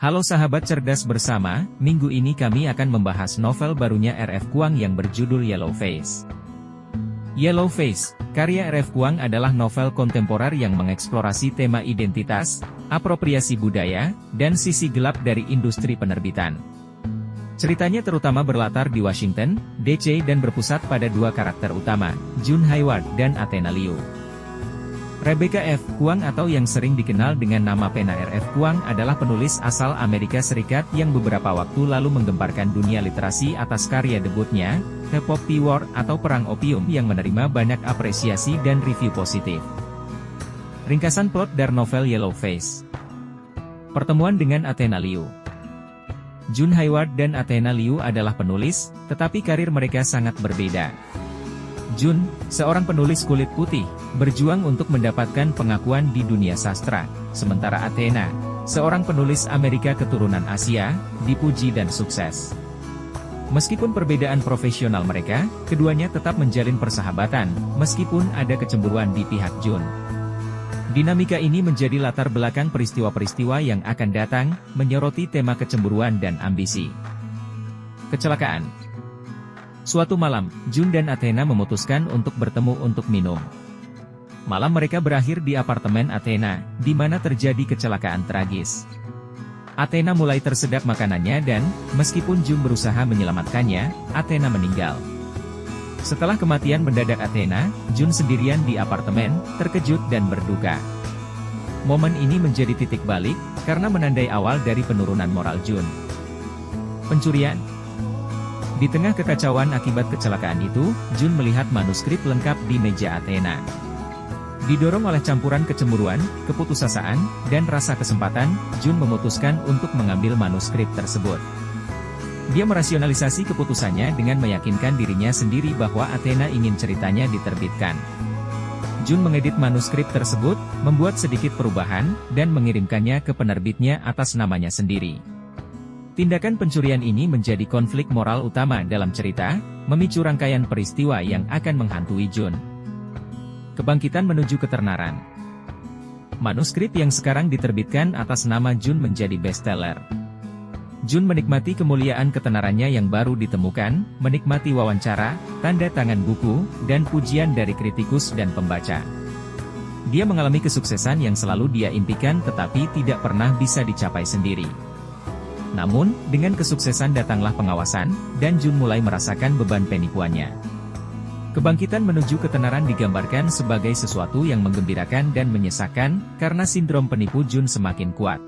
Halo sahabat cerdas bersama, minggu ini kami akan membahas novel barunya R.F. Kuang yang berjudul Yellow Face. Yellow Face, karya R.F. Kuang adalah novel kontemporer yang mengeksplorasi tema identitas, apropriasi budaya, dan sisi gelap dari industri penerbitan. Ceritanya terutama berlatar di Washington, D.C. dan berpusat pada dua karakter utama, Jun Hayward dan Athena Liu. Rebecca F. Kuang atau yang sering dikenal dengan nama pena R.F. Kuang adalah penulis asal Amerika Serikat yang beberapa waktu lalu menggemparkan dunia literasi atas karya debutnya, The Poppy War atau Perang Opium yang menerima banyak apresiasi dan review positif. Ringkasan plot dari novel Yellow Face. Pertemuan dengan Athena Liu. Jun Hayward dan Athena Liu adalah penulis, tetapi karir mereka sangat berbeda. Jun, seorang penulis kulit putih, berjuang untuk mendapatkan pengakuan di dunia sastra, sementara Athena, seorang penulis Amerika keturunan Asia, dipuji dan sukses. Meskipun perbedaan profesional mereka, keduanya tetap menjalin persahabatan, meskipun ada kecemburuan di pihak Jun. Dinamika ini menjadi latar belakang peristiwa-peristiwa yang akan datang, menyoroti tema kecemburuan dan ambisi. Kecelakaan. Suatu malam, Jun dan Athena memutuskan untuk bertemu untuk minum. Malam mereka berakhir di apartemen Athena, di mana terjadi kecelakaan tragis. Athena mulai tersedak makanannya dan, meskipun Jun berusaha menyelamatkannya, Athena meninggal. Setelah kematian mendadak Athena, Jun sendirian di apartemen, terkejut dan berduka. Momen ini menjadi titik balik, karena menandai awal dari penurunan moral Jun. Pencurian. Di tengah kekacauan akibat kecelakaan itu, Jun melihat manuskrip lengkap di meja Athena. Didorong oleh campuran kecemburuan, keputusasaan, dan rasa kesempatan, Jun memutuskan untuk mengambil manuskrip tersebut. Dia merasionalisasi keputusannya dengan meyakinkan dirinya sendiri bahwa Athena ingin ceritanya diterbitkan. Jun mengedit manuskrip tersebut, membuat sedikit perubahan, dan mengirimkannya ke penerbitnya atas namanya sendiri. Tindakan pencurian ini menjadi konflik moral utama dalam cerita, memicu rangkaian peristiwa yang akan menghantui Jun. Kebangkitan menuju ketenaran. Manuskrip yang sekarang diterbitkan atas nama Jun menjadi bestseller. Jun menikmati kemuliaan ketenarannya yang baru ditemukan, menikmati wawancara, tanda tangan buku, dan pujian dari kritikus dan pembaca. Dia mengalami kesuksesan yang selalu dia impikan tetapi tidak pernah bisa dicapai sendiri. Namun, dengan kesuksesan datanglah pengawasan, dan Jun mulai merasakan beban penipuannya. Kebangkitan menuju ketenaran digambarkan sebagai sesuatu yang menggembirakan dan menyesakan, karena sindrom penipu Jun semakin kuat.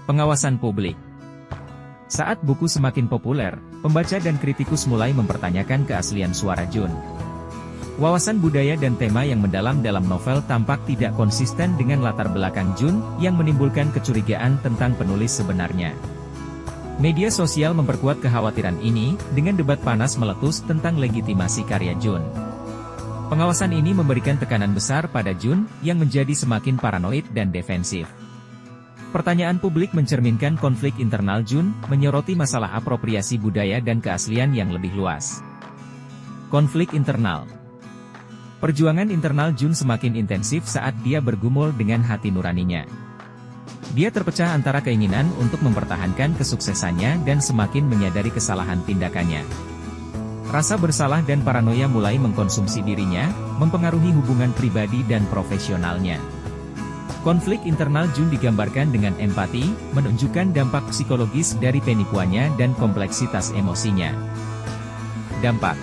Pengawasan publik. Saat buku semakin populer, pembaca dan kritikus mulai mempertanyakan keaslian suara Jun. Wawasan budaya dan tema yang mendalam dalam novel tampak tidak konsisten dengan latar belakang Jun, yang menimbulkan kecurigaan tentang penulis sebenarnya. Media sosial memperkuat kekhawatiran ini, dengan debat panas meletus tentang legitimasi karya Jun. Pengawasan ini memberikan tekanan besar pada Jun, yang menjadi semakin paranoid dan defensif. Pertanyaan publik mencerminkan konflik internal Jun, menyoroti masalah apropriasi budaya dan keaslian yang lebih luas. Konflik internal. Perjuangan internal Jun semakin intensif saat dia bergumul dengan hati nuraninya. Dia terpecah antara keinginan untuk mempertahankan kesuksesannya dan semakin menyadari kesalahan tindakannya. Rasa bersalah dan paranoia mulai mengkonsumsi dirinya, mempengaruhi hubungan pribadi dan profesionalnya. Konflik internal Jun digambarkan dengan empati, menunjukkan dampak psikologis dari penipuannya dan kompleksitas emosinya. Dampak.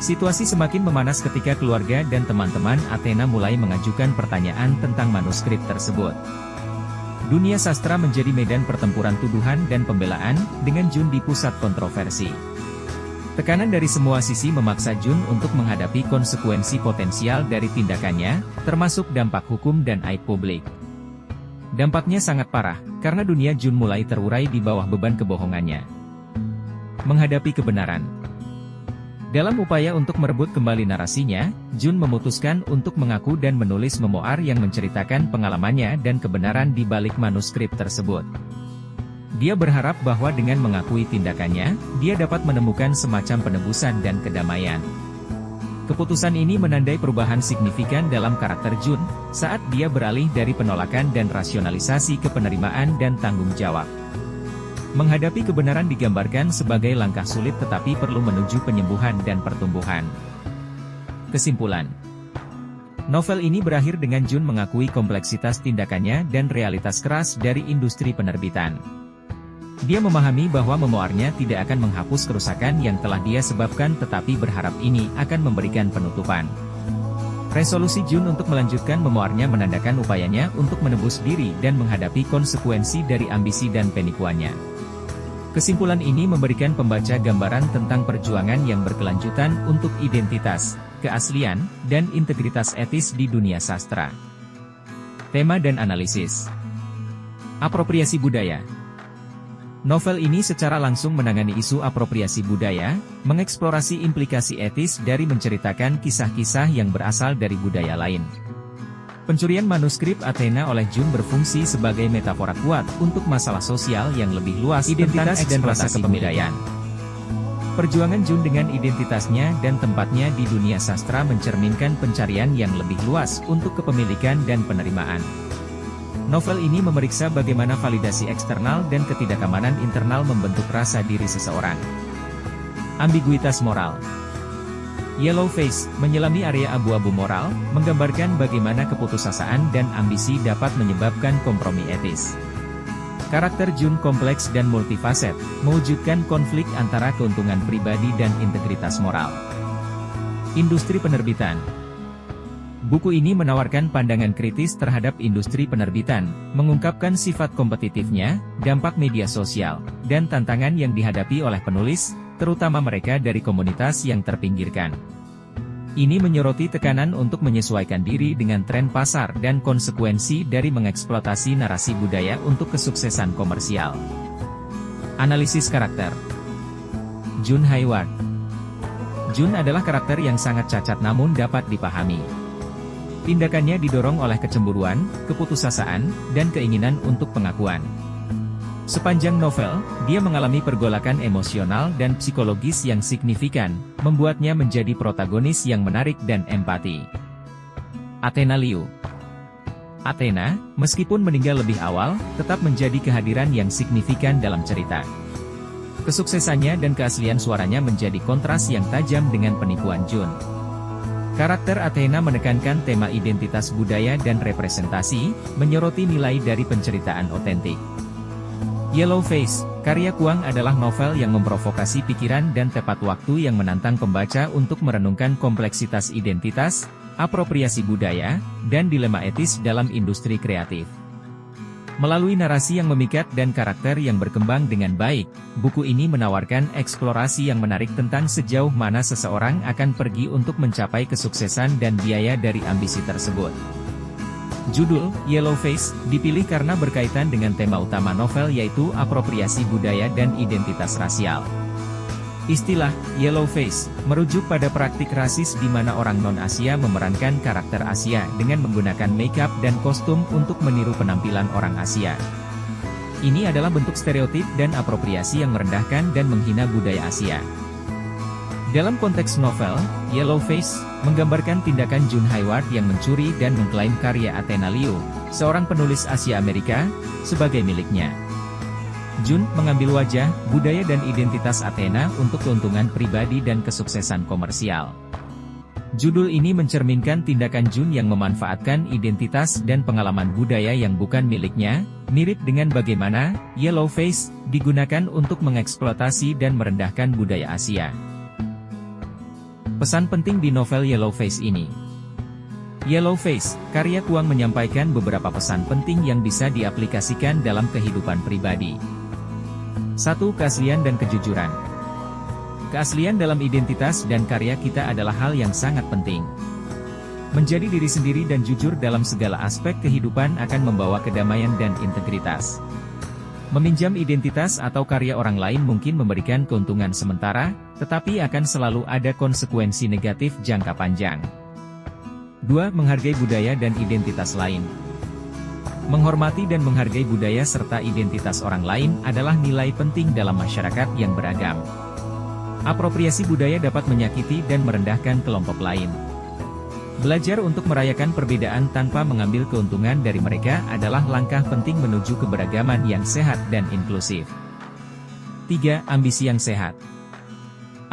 Situasi semakin memanas ketika keluarga dan teman-teman Athena mulai mengajukan pertanyaan tentang manuskrip tersebut. Dunia sastra menjadi medan pertempuran tuduhan dan pembelaan, dengan Jun di pusat kontroversi. Tekanan dari semua sisi memaksa Jun untuk menghadapi konsekuensi potensial dari tindakannya, termasuk dampak hukum dan aib publik. Dampaknya sangat parah, karena dunia Jun mulai terurai di bawah beban kebohongannya. Menghadapi kebenaran. Dalam upaya untuk merebut kembali narasinya, Jun memutuskan untuk mengaku dan menulis memoir yang menceritakan pengalamannya dan kebenaran di balik manuskrip tersebut. Dia berharap bahwa dengan mengakui tindakannya, dia dapat menemukan semacam penebusan dan kedamaian. Keputusan ini menandai perubahan signifikan dalam karakter Jun, saat dia beralih dari penolakan dan rasionalisasi ke penerimaan dan tanggung jawab. Menghadapi kebenaran digambarkan sebagai langkah sulit tetapi perlu menuju penyembuhan dan pertumbuhan. Kesimpulan. Novel ini berakhir dengan Jun mengakui kompleksitas tindakannya dan realitas keras dari industri penerbitan. Dia memahami bahwa memoarnya tidak akan menghapus kerusakan yang telah dia sebabkan tetapi berharap ini akan memberikan penutupan. Resolusi Jun untuk melanjutkan memoarnya menandakan upayanya untuk menebus diri dan menghadapi konsekuensi dari ambisi dan penipuannya. Kesimpulan ini memberikan pembaca gambaran tentang perjuangan yang berkelanjutan untuk identitas, keaslian, dan integritas etis di dunia sastra. Tema dan analisis. Apropriasi budaya. Novel ini secara langsung menangani isu apropriasi budaya, mengeksplorasi implikasi etis dari menceritakan kisah-kisah yang berasal dari budaya lain. Pencurian manuskrip Athena oleh Jun berfungsi sebagai metafora kuat untuk masalah sosial yang lebih luas identitas dan rasa kepemilikan. Perjuangan Jun dengan identitasnya dan tempatnya di dunia sastra mencerminkan pencarian yang lebih luas untuk kepemilikan dan penerimaan. Novel ini memeriksa bagaimana validasi eksternal dan ketidakamanan internal membentuk rasa diri seseorang. Ambiguitas moral. Yellow Face, menyelami area abu-abu moral, menggambarkan bagaimana keputusasaan dan ambisi dapat menyebabkan kompromi etis. Karakter Jun kompleks dan multifaset, mewujudkan konflik antara keuntungan pribadi dan integritas moral. Industri penerbitan. Buku ini menawarkan pandangan kritis terhadap industri penerbitan, mengungkapkan sifat kompetitifnya, dampak media sosial, dan tantangan yang dihadapi oleh penulis, terutama mereka dari komunitas yang terpinggirkan. Ini menyoroti tekanan untuk menyesuaikan diri dengan tren pasar dan konsekuensi dari mengeksploitasi narasi budaya untuk kesuksesan komersial. Analisis karakter. Jun Hayward. Jun adalah karakter yang sangat cacat namun dapat dipahami. Tindakannya didorong oleh kecemburuan, keputusasaan, dan keinginan untuk pengakuan. Sepanjang novel, dia mengalami pergolakan emosional dan psikologis yang signifikan, membuatnya menjadi protagonis yang menarik dan empati. Athena Liu. Athena, meskipun meninggal lebih awal, tetap menjadi kehadiran yang signifikan dalam cerita. Kesuksesannya dan keaslian suaranya menjadi kontras yang tajam dengan penipuan Jun. Karakter Athena menekankan tema identitas budaya dan representasi, menyoroti nilai dari penceritaan otentik. Yellow Face, karya Kuang adalah novel yang memprovokasi pikiran dan tepat waktu yang menantang pembaca untuk merenungkan kompleksitas identitas, apropriasi budaya, dan dilema etis dalam industri kreatif. Melalui narasi yang memikat dan karakter yang berkembang dengan baik, buku ini menawarkan eksplorasi yang menarik tentang sejauh mana seseorang akan pergi untuk mencapai kesuksesan dan biaya dari ambisi tersebut. Judul, Yellow Face, dipilih karena berkaitan dengan tema utama novel yaitu apropriasi budaya dan identitas rasial. Istilah, Yellow Face, merujuk pada praktik rasis di mana orang non-Asia memerankan karakter Asia dengan menggunakan makeup dan kostum untuk meniru penampilan orang Asia. Ini adalah bentuk stereotip dan apropriasi yang merendahkan dan menghina budaya Asia. Dalam konteks novel, Yellow Face, menggambarkan tindakan Jun Hayward yang mencuri dan mengklaim karya Athena Liu, seorang penulis Asia Amerika, sebagai miliknya. Jun mengambil wajah, budaya dan identitas Athena untuk keuntungan pribadi dan kesuksesan komersial. Judul ini mencerminkan tindakan Jun yang memanfaatkan identitas dan pengalaman budaya yang bukan miliknya, mirip dengan bagaimana Yellow Face digunakan untuk mengeksploitasi dan merendahkan budaya Asia. Pesan penting di novel Yellow Face ini. Yellow Face, karya Kuang menyampaikan beberapa pesan penting yang bisa diaplikasikan dalam kehidupan pribadi. 1. Keaslian dan kejujuran. Keaslian dalam identitas dan karya kita adalah hal yang sangat penting. Menjadi diri sendiri dan jujur dalam segala aspek kehidupan akan membawa kedamaian dan integritas. Meminjam identitas atau karya orang lain mungkin memberikan keuntungan sementara, tetapi akan selalu ada konsekuensi negatif jangka panjang. 2. Menghargai budaya dan identitas lain. Menghormati dan menghargai budaya serta identitas orang lain adalah nilai penting dalam masyarakat yang beragam. Apropriasi budaya dapat menyakiti dan merendahkan kelompok lain. Belajar untuk merayakan perbedaan tanpa mengambil keuntungan dari mereka adalah langkah penting menuju keberagaman yang sehat dan inklusif. 3. Ambisi yang sehat.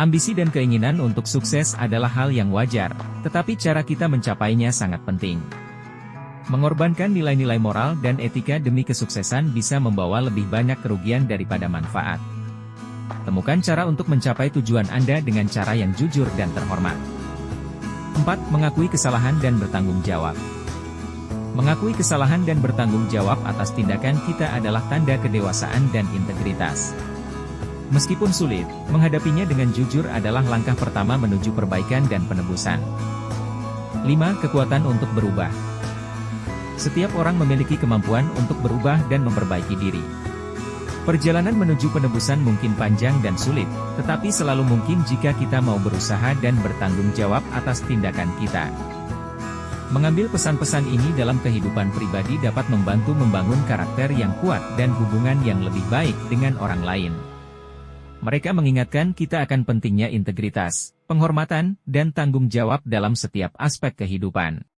Ambisi dan keinginan untuk sukses adalah hal yang wajar, tetapi cara kita mencapainya sangat penting. Mengorbankan nilai-nilai moral dan etika demi kesuksesan bisa membawa lebih banyak kerugian daripada manfaat. Temukan cara untuk mencapai tujuan Anda dengan cara yang jujur dan terhormat. 4. Mengakui kesalahan dan bertanggung jawab. Mengakui kesalahan dan bertanggung jawab atas tindakan kita adalah tanda kedewasaan dan integritas. Meskipun sulit, menghadapinya dengan jujur adalah langkah pertama menuju perbaikan dan penebusan. 5. Kekuatan untuk berubah. Setiap orang memiliki kemampuan untuk berubah dan memperbaiki diri. Perjalanan menuju penebusan mungkin panjang dan sulit, tetapi selalu mungkin jika kita mau berusaha dan bertanggung jawab atas tindakan kita. Mengambil pesan-pesan ini dalam kehidupan pribadi dapat membantu membangun karakter yang kuat dan hubungan yang lebih baik dengan orang lain. Mereka mengingatkan kita akan pentingnya integritas, penghormatan, dan tanggung jawab dalam setiap aspek kehidupan.